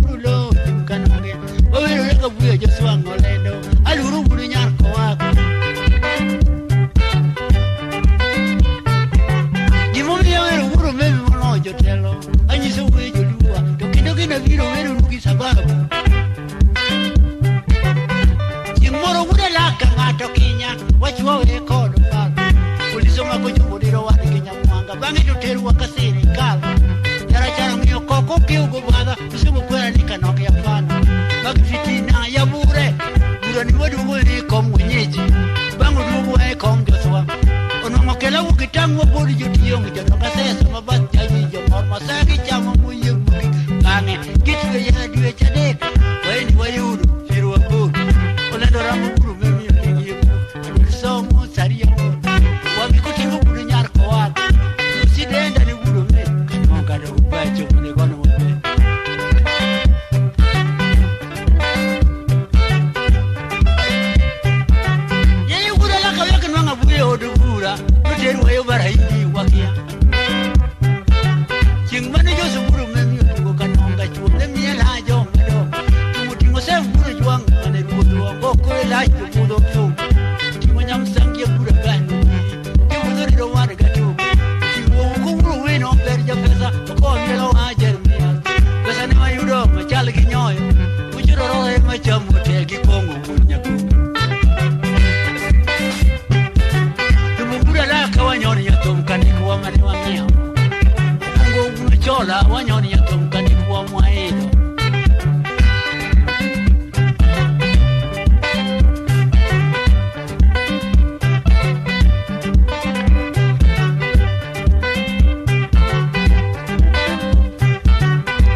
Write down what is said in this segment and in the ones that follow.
burulo kanonge wawero leka buya joswango lendo aluru buru nyarko wako jimomi yawero buru memi mono jotelo anyiso wejo luwa to kendo gina viro wero nuki sababu jimoro wude laka ngato kinya wachwa we kodo pala ulizo mako jomodiro wadi kinya mwanga bangi tuteru wakasiri kala chara ngiyo koko kiugo bada usimu kwela nikanoke ya fana magifitina ya bure ni wadu wuli kom wenyeji bangu dugu wae kom joswa onongokela ukitangu wabudi jutiyongi jotoka sesa mabati ya jijo morma sagi chama muye mugi bange kitu ya diwe chadek waini wayudu firu wabudu olendo ramu buru mimi yungi somo sari ya mudu wabikuti mburu nyarko wadu usidenda ni buru mimi kanonga da ubacho mune kono mune odugura tuteru wayo barahindi wakia chingmane jo suburu memi odugo kanonga chuo memi la jo mado tumutingo se buru juang mane rugo ngoko la judo tu timonya msangie buru gani kebudo ro war gatu tiwo ko buru we no perja pesa ko melo a jermia pesa ne mayudo machal gi nyoyo uchiro ro e machamu te gi kongo nyaku wanyoni yatom kanikuwa mani wangea Mungu unuchola wanyoni yatom kanikuwa mwaedo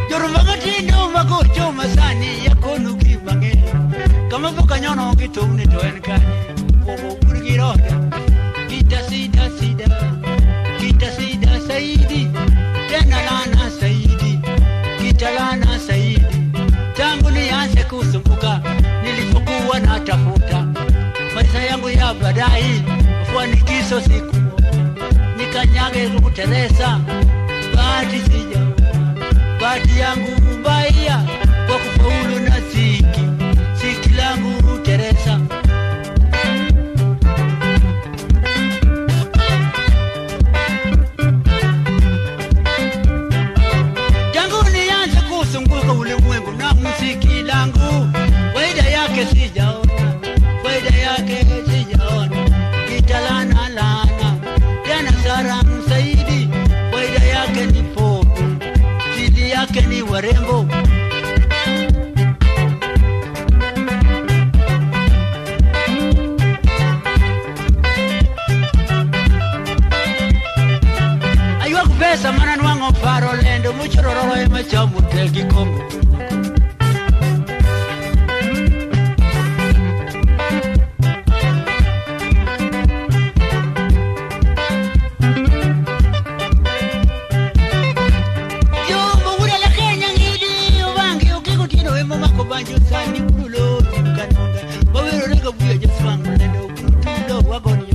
Yorumba matindo magocho masani yakonu kibange Kama boka nyono kitum ni toenkani Wobo burgiroda Kita sida saidi tena lana saidi kita lana saidi tangu nianze kusumbuka nilipokuwa natafuta maisha yangu ya baadaye ufanikizo siku nikanyage kuteleza bahati yangu mbaya kwa kufaulu na siki langu Teresa ulimwengu na muziki langu faida yake sijaona kitalana lana tena sara msaidi faida yake ni popo sili yake ni warembo aywa kupesa mana nwango faro lendo muchororo emachamu tegi kongo Banjo sani bulo kanonga bawero rega buya jeswangu lendo kutundo wagoni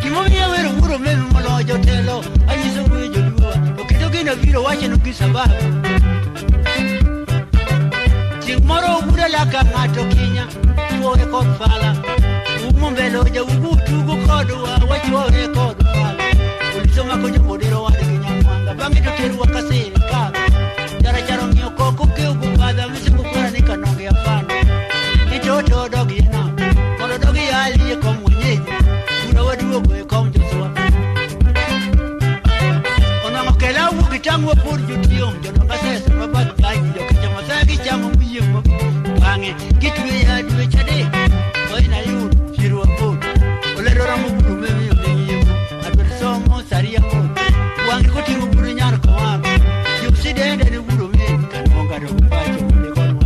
kimoya wero buro memi molo jotelo anyiso buyo luwa okidogina viro wache nukisababu chimoro buro laka ngato kinya tuwe kofala umombelo ja ubutugo kodwa wachore kodwa ulisoma kwenye modero wa kinyamwanga bangi tuteru wakasiri kaka jara ngiyo koko kiugu bada misimu kura nikanonge ya fana itoto dogi na mono dogi hali kwa mwenyeji kuna waduo kwe kwa mjoswa ona makela ukitangu wa puri jutio mjono kasesa mabati aji yo kichama sagi chama mbiye mbange kitu ya duwe chade waina yuru firu wa puri olero muburu memi yonenye adversomo saria mo wangi kutingu buru nyar ko wa yusidende ni buru memi kanonga do kupacho ne kono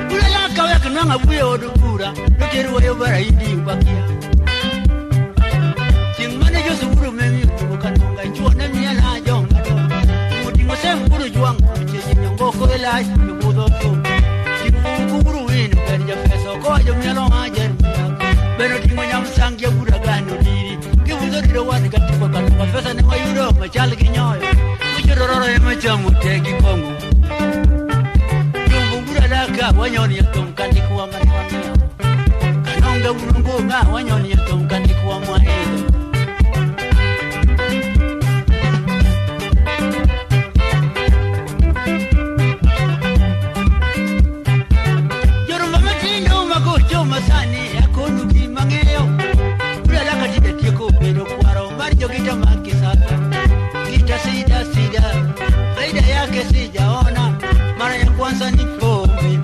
bula la kawe kananga buyo odukura doteru wayo barahindi bakia chingmane josu buru memi kanonga chuo na miala jonga do mutingo sem buru juang la budo to kuru winu berja feso ko yo mialo hajer beno tingo nyam sangya buda gano diri ki budo diro wani katipa katuka fesa ne wayuro machal kinyoyo mujororo ya machamu tegi kongu yumbu buda daka wanyoni ya tomkani kuwa maniwania kanonga urungu nga wanyoni ya tomkani kuwa mwahedo masani yakonu kimangeo ula laka tida tieko pero kwaro marjo kita makisata kita sida faida yake sijaona mara ya kwanza ni pombe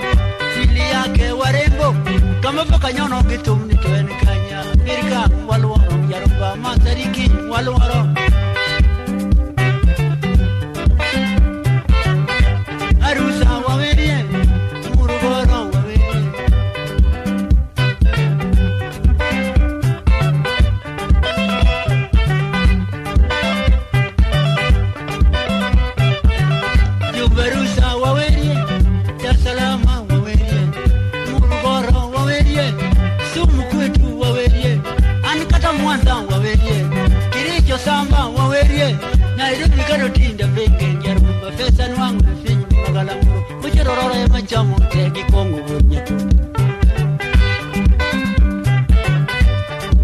fili yake warembo kama paka nyono kitumni tweni kanya kirika walwaro yarumba masariki walwaro arusa wawerie murugoro samba wawerie Nairobi karotinda benge njarumba fesa nwangu finyu magalamuro muchororo ya machamu tegi kongo nyetu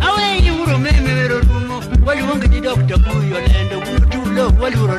awe yuru meme wero rumo wali wangi di dokta buyo lendo unutulo wali uro